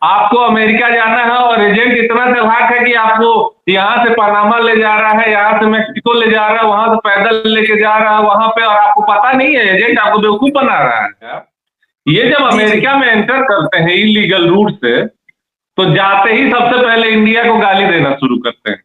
आपको अमेरिका जाना है और एजेंट इतना चालाक है कि आपको यहाँ से पनामा ले जा रहा है, यहाँ से मेक्सिको ले जा रहा है, वहां से पैदल लेके जा रहा है वहां पे, और आपको पता नहीं है, एजेंट आपको बेवकूफ बना रहा है। ये जब अमेरिका में एंटर करते हैं इलीगल रूट से, तो जाते ही सबसे पहले इंडिया को गाली देना शुरू करते हैं।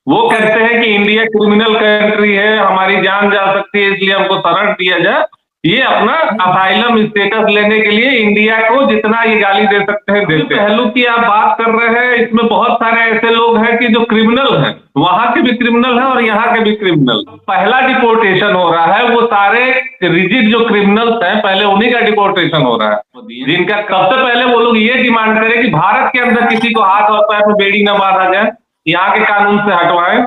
वो कहते हैं कि इंडिया क्रिमिनल कंट्री है, हमारी जान जा सकती है, इसलिए हमको शरण दिया जाए। ये अपना असाइलम स्टेटस लेने के लिए इंडिया को जितना ये गाली दे सकते हैं देते हैं। पहलू की आप बात कर रहे हैं, इसमें बहुत सारे ऐसे लोग हैं कि जो क्रिमिनल हैं, वहां के भी क्रिमिनल हैं और यहाँ के भी क्रिमिनल। पहला डिपोर्टेशन हो रहा है, वो सारे रिजिड जो क्रिमिनल्स हैं पहले उन्हीं का डिपोर्टेशन हो रहा है, जिनका सबसे पहले वो लोग ये डिमांड करें कि भारत के अंदर किसी को हाथ और पैर में बेड़ी न बांधा जाए, यहाँ के कानून से हटवाएं।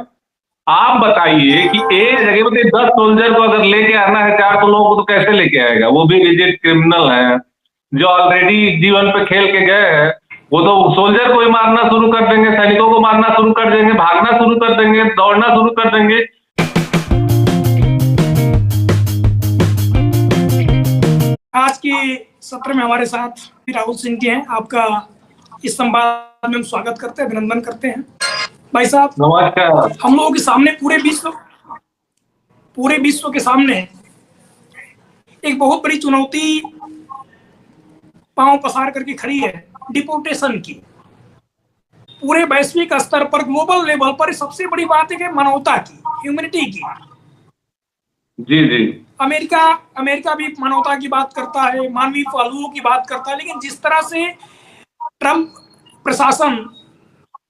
आप बताइए कि एक जगह पे 10 सोल्जर को अगर लेके आना है 400 लोगों को, तो कैसे लेके आएगा? वो भी रिजिड क्रिमिनल हैं जो ऑलरेडी जीवन पे खेल के गए हैं। वो तो सोल्जर को ही मारना शुरू कर देंगे, सैनिकों को मारना शुरू कर देंगे, भागना शुरू कर देंगे, दौड़ना शुरू कर देंगे। आज के सत्र में हमारे साथ राहुल सिंह जी हैं। आपका इस संवाद में हम स्वागत करते हैं, अभिनंदन करते हैं। भाई साहब नमस्कार। हम लोगों के सामने पूरे विश्व के सामने एक बहुत बड़ी चुनौती पांव पसार करके खड़ी है, डिपोर्टेशन की। पूरे वैश्विक स्तर पर, ग्लोबल लेवल पर सबसे बड़ी बात है कि मानवता की, ह्यूमैनिटी की। जी जी। अमेरिका भी मानवता की बात करता है, मानवीय पहलुओं की बात करता है, लेकिन जिस तरह से ट्रंप प्रशासन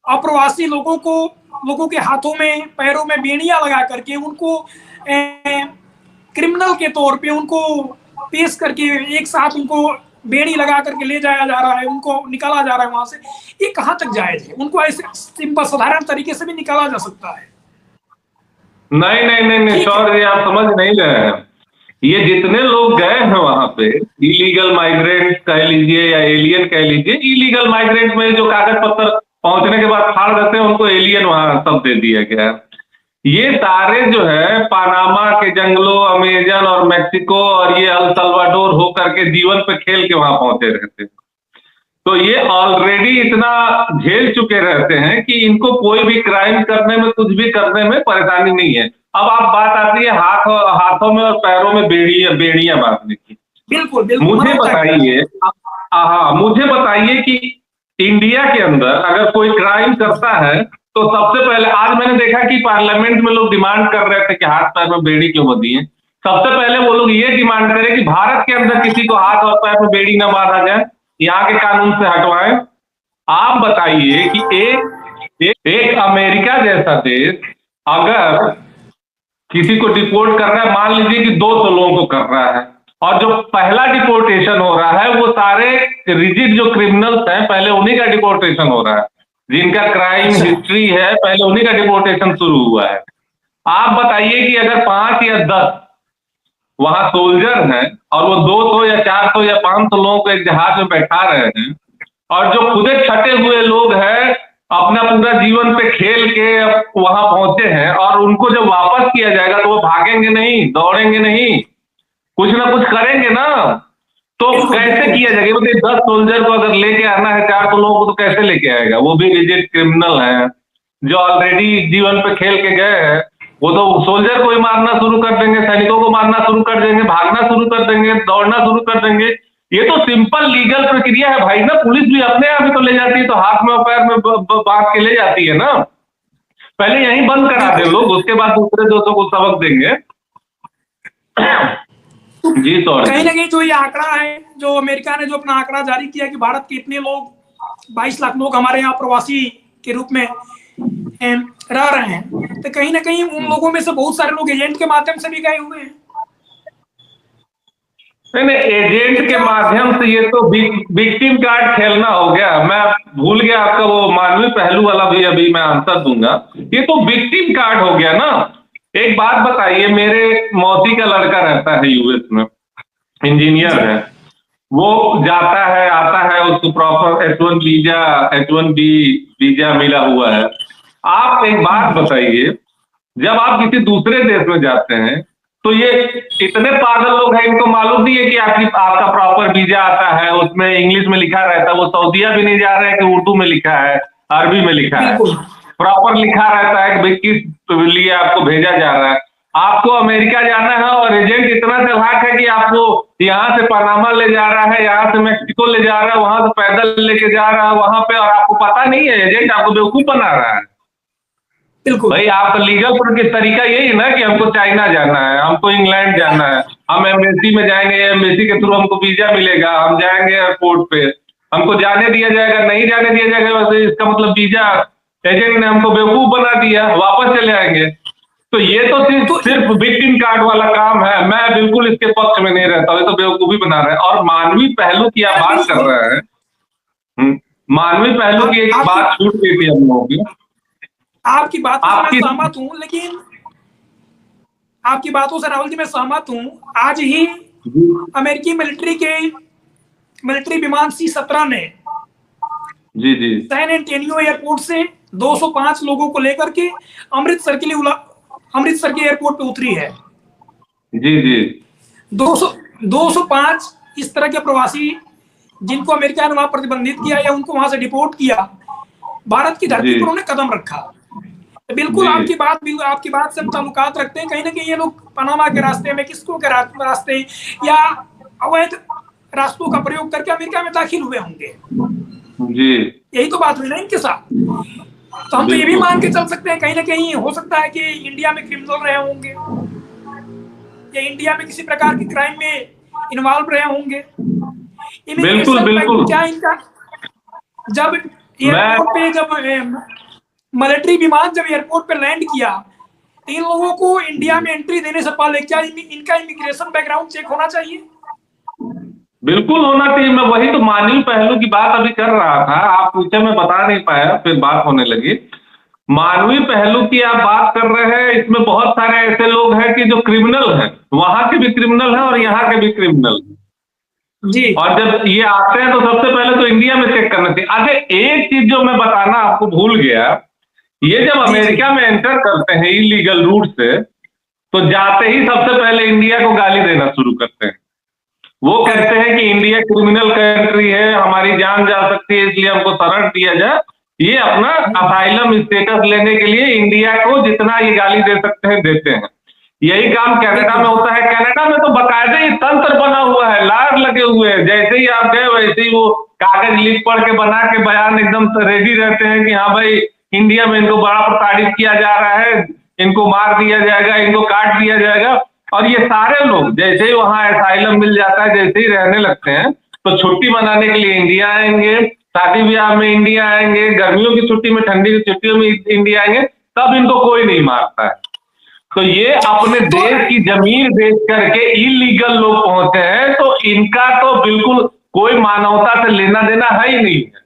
अप्रवासी लोगों के हाथों में पैरों में बेड़ियां लगा करके उनको क्रिमिनल के तौर पे उनको पेश करके एक साथ उनको बेड़ी लगा करके ले जाया जा रहा है, उनको निकाला जा रहा है वहां से, ये कहां तक जायज है? उनको ऐसे सिंपल साधारण तरीके से भी निकाला जा सकता है? नहीं नहीं नहीं नहीं सॉरी, आप समझ नहीं रहे हैं। ये जितने लोग गए हैं वहां पे, इलीगल माइग्रेंट कह लीजिए या एलियन कह लीजिए, इलीगल माइग्रेंट में जो कागज पत्र पहुंचने के बाद फाड़ देते हैं, उनको एलियन वहां सब दे दिया गया। ये सारे जो है पनामा के जंगलों, अमेजन और मेक्सिको और ये अल सल्वाडोर होकर के जीवन पे खेल के वहां पहुंचे रहते हैं। तो ये ऑलरेडी इतना झेल चुके रहते हैं कि इनको कोई भी क्राइम करने में, कुछ भी करने में परेशानी नहीं है। अब आप बात आती है हाथों में और पैरों में बेड़ियां बांधने की। बिल्कुल मुझे बताइए, हाँ मुझे बताइए कि इंडिया के अंदर अगर कोई क्राइम करता है तो सबसे पहले, आज मैंने देखा कि पार्लियामेंट में लोग डिमांड कर रहे थे कि हाथ पैर में बेड़ी क्यों बंधी है। सबसे पहले वो लोग ये डिमांड करें कि भारत के अंदर किसी को हाथ और पैर में बेड़ी न बांधा जाए, यहाँ के कानून से हटवाएं। आप बताइए कि एक अमेरिका जैसा देश अगर किसी को डिपोर्ट कर रहा है, मान लीजिए कि 200 लोगों को कर रहा है, और जो पहला डिपोर्टेशन हो रहा है वो सारे रिजिड जो क्रिमिनल्स हैं पहले उन्हीं का डिपोर्टेशन हो रहा है, जिनका क्राइम हिस्ट्री है पहले उन्हीं का डिपोर्टेशन शुरू हुआ है। आप बताइए कि अगर 5 या 10 वहां सोल्जर हैं और वो 200 या 400 या 500 लोगों को एक जहाज में बैठा रहे हैं, और जो खुद छटे हुए लोग हैं अपना पूरा जीवन पे खेल के वहां पहुंचे हैं, और उनको जब वापस किया जाएगा तो वो भागेंगे नहीं, दौड़ेंगे नहीं, कुछ ना कुछ करेंगे ना। तो कैसे किया जाएगा? वो 10 सोल्जर को अगर लेके आना है 400 लोगों को, तो कैसे लेके आएगा? वो भी रिजिड क्रिमिनल हैं जो ऑलरेडी जीवन पे खेल के गए हैं। वो तो सोल्जर को ही मारना शुरू कर देंगे, सैनिकों को मारना शुरू कर देंगे, भागना शुरू कर देंगे, दौड़ना शुरू कर देंगे। ये तो सिंपल लीगल प्रक्रिया है भाई ना। पुलिस भी अपने आप ही तो ले जाती है, तो हाथ में और पैर में बांध के ले जाती है ना। पहले यहीं बंद करा दे लोग, उसके बाद दूसरे दोस्तों को सबक देंगे। जी सॉरी। कहीं ना कहीं जो ये आंकड़ा है, जो अमेरिका ने जो अपना आंकड़ा जारी किया कि भारत के इतने लोग, 22 लाख लोग हमारे यहाँ प्रवासी के रूप में रह रहे हैं, तो कहीं ना कहीं उन लोगों में से बहुत सारे लोग एजेंट के माध्यम से भी गए हुए हैं। नहीं, एजेंट के माध्यम से ये तो विक्टिम कार्ड खेलना हो गया। मैं भूल गया आपका वो मानवीय पहलू वाला भी अभी मैं आंसर दूंगा। ये तो विक्टिम कार्ड हो गया ना। एक बात बताइए, मेरे मौसी का लड़का रहता है यूएस में, इंजीनियर है, वो जाता है आता है, उसको प्रॉपर H1B वीजा मिला हुआ है। आप एक बात बताइए, जब आप किसी दूसरे देश में जाते हैं तो ये इतने पागल लोग हैं, इनको मालूम नहीं है कि आपका प्रॉपर वीजा आता है, उसमें इंग्लिश में लिखा रहता है। वो सऊदीया भी नहीं जा रहे हैं कि उर्दू में लिखा है, अरबी में लिखा है, प्रॉपर लिखा रहता है कि किस लिए आपको भेजा जा रहा है। आपको अमेरिका जाना है और एजेंट इतना चालाक है कि आपको यहाँ से पनामा ले जा रहा है, यहाँ से मैक्सिको ले जा रहा है, वहां से पैदल लेके जा रहा है वहां पे, और आपको पता नहीं है, एजेंट आपको बेवकूफ बना रहा है। भाई आपका लीगल तरीका यही है ना कि हमको चाइना जाना है, हमको इंग्लैंड जाना है, हम एम्बेसी में जाएंगे, एम्बेसी के थ्रू हमको वीजा मिलेगा, हम जाएंगे एयरपोर्ट पे, हमको जाने दिया जाएगा, नहीं जाने दिया जाएगा, वैसे इसका मतलब वीजा एजेंट ने हमको बेवकूफ बना दिया, वापस चले आएंगे। तो ये तो सिर्फ विक्टिम कार्ड वाला काम है। मैं बिल्कुल इसके पक्ष में नहीं रहता हूँ, ये तो बेवकूफी बना रहे हैं। और मानवीय पहलू की आप बात कर रहे हैं, मानवीय पहलू की एक बात छूट गई थी हम लोगों की। आपकी बात से सहमत हूँ, लेकिन आपकी बातों से राहुल जी मैं सहमत हूँ। आज ही अमेरिकी मिलिट्री विमान C-17 ने सैन एंटोनियो एयरपोर्ट से 205 लोगों को लेकर के अमृतसर के एयरपोर्ट पे उतरी है। जी 205 इस तरह के प्रवासी जिनको अमेरिका ने वहां प्रतिबंधित किया या उनको वहां से डिपोर्ट किया, भारत की धरती पर उन्होंने कदम रखा। तो बिल्कुल आपकी बात से ताल्लुकात रखते हैं। कहीं ना कहीं ये लोग पनामा के रास्ते, मेक्सिको के रास्ते या अवैध रास्तों का प्रयोग करके अमेरिका में दाखिल हुए होंगे। जी यही तो बात हुई ना इनके साथ। तो हम तो ये भी मान के चल सकते हैं कहीं ना कहीं हो सकता है कि इंडिया में क्रिमिनल रहे होंगे या इंडिया में किसी प्रकार की क्राइम में इन्वॉल्व रहे होंगे। बिल्कुल क्या इनका जब एयरपोर्ट पे जब मिलिट्री विमान जब एयरपोर्ट पे लैंड किया, तो इन लोगों को इंडिया में एंट्री देने से पहले क्या इनका इमिग्रेशन बैकग्राउंड चेक होना चाहिए? बिल्कुल होना चाहिए। मैं वही तो मानवीय पहलू की बात अभी कर रहा था, आप पूछे मैं बता नहीं पाया, फिर बात होने लगी। मानवीय पहलू की आप बात कर रहे हैं, इसमें बहुत सारे ऐसे लोग हैं कि जो क्रिमिनल हैं, वहां के भी क्रिमिनल हैं और यहाँ के भी क्रिमिनल जी। और जब ये आते हैं तो सबसे पहले तो इंडिया में चेक करना चाहिए। अच्छा, एक चीज जो मैं बताना आपको भूल गया, ये जब अमेरिका में एंटर करते हैं इलीगल रूट से, तो जाते ही सबसे पहले इंडिया को गाली देना शुरू करते हैं। वो कहते हैं कि इंडिया क्रिमिनल कंट्री है, हमारी जान जा सकती है, इसलिए हमको शरण दिया जाए। ये अपना असाइलम स्टेटस लेने के लिए इंडिया को जितना ये गाली दे सकते हैं देते हैं। यही काम कनाडा में होता है। कनाडा में तो बाकायदे ही तंत्र बना हुआ है, लार लगे हुए हैं। जैसे ही आप गए वैसे ही वो कागज लिख पढ़ के बना के बयान एकदम रेडी रहते हैं कि हाँ भाई इंडिया में इनको बड़ा प्रताड़ित किया जा रहा है, इनको मार दिया जाएगा, इनको काट दिया जाएगा। और ये सारे लोग जैसे ही वहां असाइलम मिल जाता है, जैसे ही रहने लगते हैं, तो छुट्टी मनाने के लिए इंडिया आएंगे, शादी ब्याह में इंडिया आएंगे, गर्मियों की छुट्टी में, ठंडी की छुट्टियों में इंडिया आएंगे, तब इनको कोई नहीं मारता है। तो ये अपने देश की जमीन बेच करके इलीगल लोग पहुंचे हैं, तो इनका तो बिल्कुल कोई मानवता से लेना देना है ही नहीं है।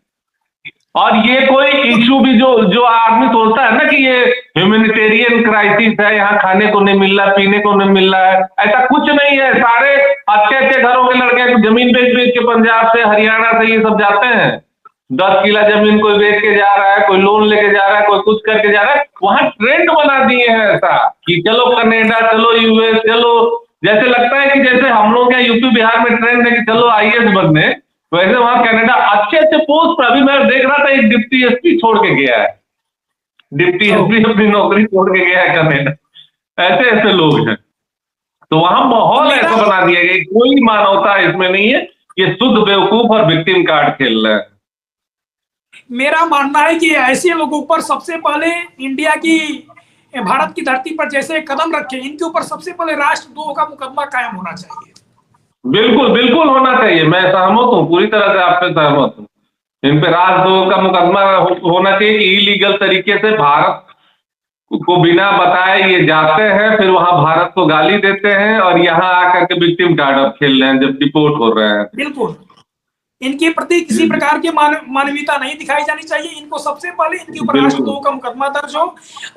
और ये कोई इशू भी जो आदमी सोचता है ना कि ये ह्यूमैनिटेरियन क्राइसिस है, यहाँ खाने को नहीं मिल रहा, पीने को नहीं मिल रहा है, ऐसा कुछ नहीं है। सारे अच्छे अच्छे घरों के लड़के जमीन बेच बेच के पंजाब से, हरियाणा से ये सब जाते हैं। 10 किला जमीन कोई बेच के जा रहा है, कोई लोन लेके जा रहा है, कोई कुछ करके जा रहा है। वहां ट्रेंड बना दिए हैं ऐसा कि चलो कनाडा, चलो यूएस, चलो। जैसे लगता है कि जैसे हम लोग यहाँ यूपी बिहार में ट्रेंड है कि चलो IAS बनने, वैसे वहां कनाडा अच्छे अच्छे पोस्ट पर। अभी मैं देख रहा था एक डिप्टी SP छोड़ के गया है, डिप्टी SP अपनी नौकरी छोड़ के गया है कनाडा। ऐसे ऐसे लोग हैं। तो वहां माहौल ऐसा बना दिया गया, कोई मानवता इसमें नहीं है, ये शुद्ध बेवकूफ और विक्टिम कार्ड खेल रहा है। मेरा मानना है कि ऐसे लोगों पर सबसे पहले इंडिया की, भारत की धरती पर जैसे कदम रखे, इनके ऊपर सबसे पहले राष्ट्रद्रोह का मुकदमा कायम होना चाहिए। बिल्कुल होना चाहिए। मैं सहमत हूँ, पूरी तरह से आपसे सहमत हूँ। इन पे राजद्रोह का मुकदमा होना चाहिए कि इलीगल तरीके से भारत को बिना बताए ये जाते हैं, फिर वहां भारत को गाली देते हैं और यहाँ आकर के विक्टिम कार्ड अब खेल रहे हैं जब डिपोर्ट हो रहे हैं। बिल्कुल, इनके प्रति किसी प्रकार की मानवीयता नहीं दिखाई जानी चाहिए। इनको सबसे पहले इनके ऊपर राष्ट्रद्रोह का मुकदमा दर्ज हो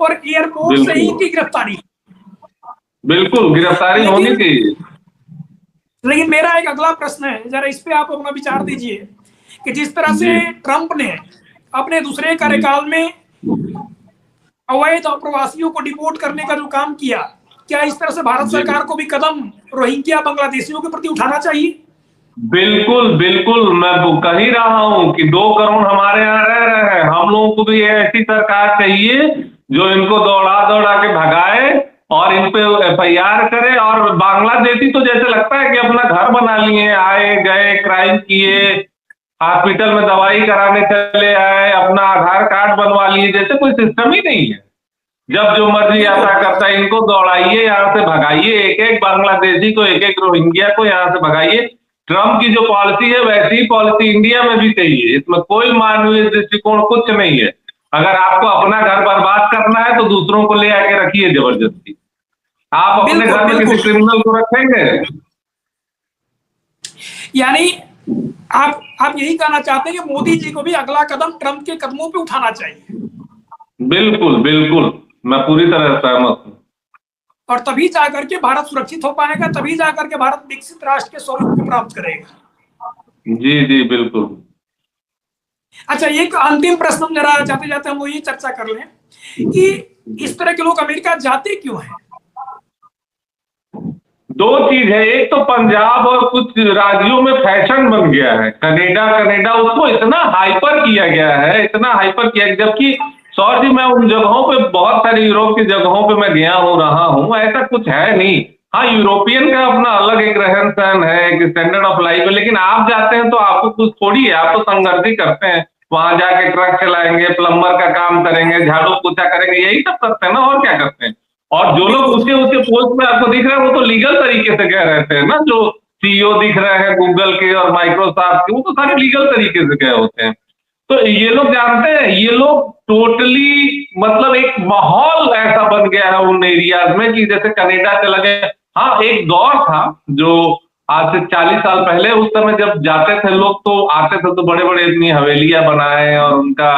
और एयरपोर्ट से ही इनकी गिरफ्तारी। बिल्कुल गिरफ्तारी होनी चाहिए। लेकिन मेरा एक अगला प्रश्न है, जरा इस पे आप अपना विचार दीजिए कि जिस तरह से ट्रंप ने अपने दूसरे कार्यकाल में अवैध प्रवासियों को डिपोर्ट करने का जो काम किया, क्या इस तरह से भारत सरकार को भी कदम रोहिंग्या बांग्लादेशियों के प्रति उठाना चाहिए? बिल्कुल बिल्कुल, मैं कह ही रहा हूँ कि 2 करोड़ हमारे यहाँ रह रहे हैं, हम लोगों को भी ऐसी सरकार चाहिए जो इनको दौड़ा दौड़ा के भगाए और इन पे FIR करे। और बांग्लादेशी तो जैसे लगता है कि अपना घर बना लिए, आए गए, क्राइम किए, हॉस्पिटल में दवाई कराने चले आए, अपना आधार कार्ड बनवा लिए, जैसे कोई सिस्टम ही नहीं है। जब जो मर्जी ऐसा करता है, इनको दौड़ाइए, यहाँ से भगाइए, एक एक बांग्लादेशी को, एक एक रोहिंग्या को यहाँ से भगाइए। ट्रम्प की जो पॉलिसी है वैसी ही पॉलिसी इंडिया में भी चाहिए, इसमें कोई मानवीय दृष्टिकोण कुछ नहीं है। अगर आपको अपना घर बर्बाद करना है तो दूसरों को ले आके रखिए जबरदस्ती, आप अपने घर में किसी क्रिमिनल को रखेंगे? यानी आप यही कहना चाहते हैं कि मोदी जी को भी अगला कदम ट्रम्प के कदमों पे उठाना चाहिए? बिल्कुल बिल्कुल, मैं पूरी तरह सहमत हूँ। और तभी जाकर के भारत सुरक्षित हो पाएगा, तभी जाकर के भारत विकसित राष्ट्र के स्वरूप को प्राप्त करेगा। जी जी बिल्कुल। अच्छा, एक अंतिम प्रश्न जरा जाते जाते हम ये चर्चा कर लें कि इस तरह के लोग अमेरिका जाते क्यों हैं? 2 चीज है, एक तो पंजाब और कुछ राज्यों में फैशन बन गया है, कनाडा उसको इतना हाइपर किया गया है, इतना हाइपर किया, जबकि सौर जी मैं उन जगहों पे, बहुत सारी यूरोप की जगहों पे मैं गया हूँ, रहा हूँ, ऐसा कुछ है नहीं। हाँ, यूरोपियन का अपना अलग एक रहन सहन है, एक स्टैंडर्ड ऑफ लाइफ है, लेकिन आप जाते हैं तो आपको कुछ थोड़ी है, आप तो संघर्ष ही करते हैं, वहां जाके ट्रक चलाएंगे, प्लम्बर का काम करेंगे, झाड़ू पोछा करेंगे, यही सब करते हैं ना, और क्या करते हैं। और जो लोग ऊंचे ऊंचे पोस्ट में आपको दिख रहे हैं वो तो लीगल तरीके से गए रहते हैं ना, जो CEO दिख रहे हैं गूगल के और माइक्रोसॉफ्ट के, वो तो सारे लीगल तरीके से गए होते हैं। तो ये लोग जानते हैं, ये लोग टोटली मतलब एक माहौल ऐसा बन गया है उन एरियाज में कि जैसे कनाडा चला गया। हाँ, एक दौर था जो आज से 40 साल पहले, उस समय जब जाते थे लोग तो आते थे तो बड़े बड़े इतनी हवेलियां बनाए और उनका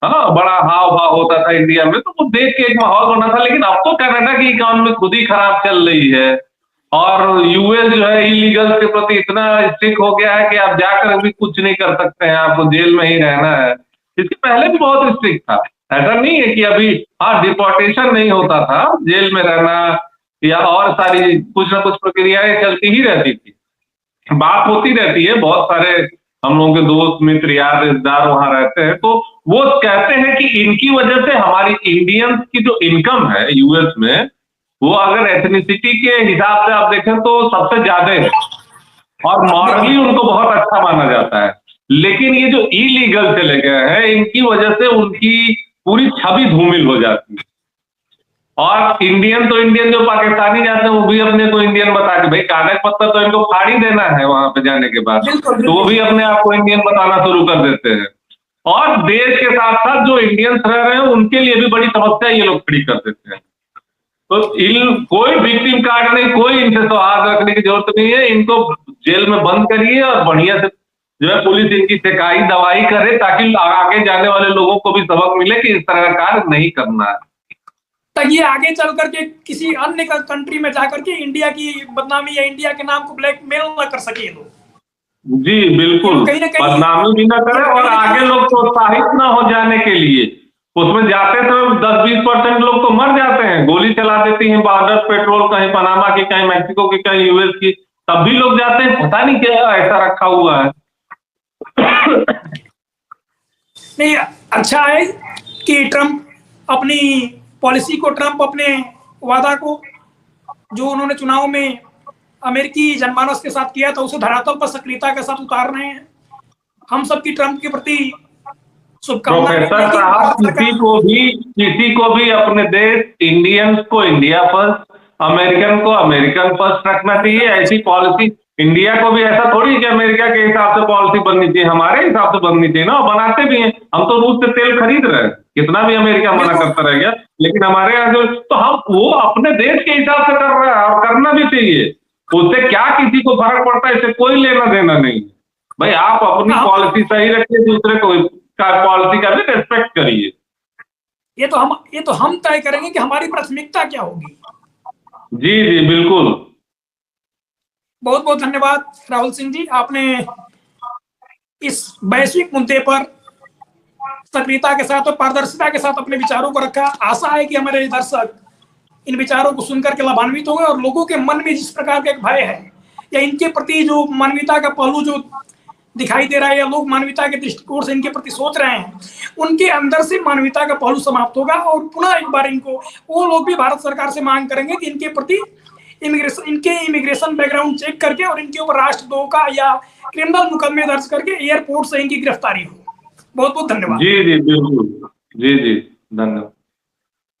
बड़ा हाव भाव होता था इंडिया में, तो वो देख के एक माहौल बना था। लेकिन अब तो कनाडा की इकोनॉमी खुद ही खराब चल रही है और US जो है इलीगल के प्रति इतना स्ट्रिक्ट हो गया है कि आप जाकर भी कुछ नहीं कर सकते हैं, आपको जेल में ही रहना है। इसके पहले भी बहुत स्ट्रिक्ट था, ऐसा नहीं है कि अभी हाँ डिपोर्टेशन नहीं होता था, जेल में रहना या और सारी कुछ ना कुछ प्रक्रियाएं चलती ही रहती थी, बात होती रहती है। बहुत सारे हम लोगों के दोस्त मित्र यार रिश्तेदार वहां रहते हैं, तो वो कहते हैं कि इनकी वजह से हमारी इंडियंस की जो इनकम है US में, वो अगर एथनिसिटी के हिसाब से आप देखें तो सबसे ज्यादा है और मॉरली उनको बहुत अच्छा माना जाता है। लेकिन ये जो इलीगल चले गए हैं, इनकी वजह से उनकी पूरी छवि धूमिल हो जाती है। और इंडियन तो इंडियन, जो पाकिस्तानी जाते हैं वो भी अपने को इंडियन बता के, भाई कागज पत्तर तो इनको फाड़ ही देना है वहां पे जाने के बाद, तो वो भी अपने आप को इंडियन बताना शुरू कर देते हैं। और देश के साथ साथ जो इंडियंस रह रहे हैं उनके लिए भी बड़ी समस्या ये लोग खड़ी कर देते हैं। तो कोई विक्टिम कार्ड नहीं, कोई इनसे सौहार्द रखने की जरूरत नहीं है, इनको जेल में बंद करिए और बढ़िया से जो है पुलिस इनकी सिकाई दवाई करे, ताकि आगे जाने वाले लोगों को भी सबक मिले कि इस तरह का कार्य नहीं करना है, ताकि आगे चल करके किसी अन्य कंट्री में जाकर के इंडिया की बदनामी या इंडिया के नाम को ब्लैकमेल न कर सके लोग। जी बिल्कुल, बदनामी भी ना करें और आगे लोग प्रोत्साहित ना हो जाने के लिए। उसमें जाते तो 10-20% लोग तो मर जाते हैं, गोली चला देती हैं बॉर्डर पेट्रोल, कहीं पनामा की, कहीं मैक्सिको की, कहीं US की, तब भी लोग जाते हैं, पता नहीं क्या ऐसा रखा हुआ है। नहीं, अच्छा है कि ट्रम्प अपनी पॉलिसी को, ट्रम्प अपने वादा को जो उन्होंने चुनाव में अमेरिकी जनमानस के साथ किया था उसे धरातल पर सक्रियता के साथ उतार रहे हैं। हम सबकी ट्रम्प के प्रति शुभकामनाएं। प्रोफेसर साहब, किसी को भी अपने देश, इंडियंस को इंडिया फर्स्ट, अमेरिकन को अमेरिकन फर्स्ट रखना चाहिए। ऐसी पॉलिसी इंडिया को भी ऐसा थोड़ी कि अमेरिका के हिसाब से पॉलिसी बननी चाहिए, हमारे हिसाब से बननी चाहिए ना, और बनाते भी हैं। हम तो रूस से तेल खरीद रहे हैं, कितना भी अमेरिका मना करता रह गया, लेकिन हमारे यहाँ जो, तो हम वो अपने देश के हिसाब से कर रहे हैं और करना भी चाहिए। उससे क्या किसी को फर्क पड़ता है, इससे कोई लेना देना नहीं। भाई आप अपनी पॉलिसी सही रखिए, दूसरे को का पॉलिसी का भी रेस्पेक्ट करिए। ये तो हम तय करेंगे कि हमारी प्राथमिकता क्या होगी। जी जी बिल्कुल। बहुत बहुत धन्यवाद राहुल सिंह जी, आपने इस वैश्विक मुद्दे पर सक्रियता के साथ और पारदर्शिता के साथ अपने विचारों को रखा। आशा है कि हमारे दर्शक इन विचारों को सुनकर के लाभान्वित होंगे और लोगों के मन में जिस प्रकार का एक भय है या इनके प्रति जो मानवीयता का पहलू जो दिखाई दे रहा है या लोग मानवीयता के दृष्टिकोण से इनके प्रति सोच रहे हैं, उनके अंदर से मानवीयता का पहलू समाप्त होगा और पुनः एक बार इनको वो लोग भी भारत सरकार से मांग करेंगे कि इनके प्रति इमिग्रेशन बैकग्राउंड चेक करके और इनके ऊपर राष्ट्रद्रोह का या क्रिमिनल मुकदमे दर्ज करके एयरपोर्ट से इनकी गिरफ्तारी हो। बहुत बहुत धन्यवाद। जी जी बिल्कुल, जी जी धन्यवाद।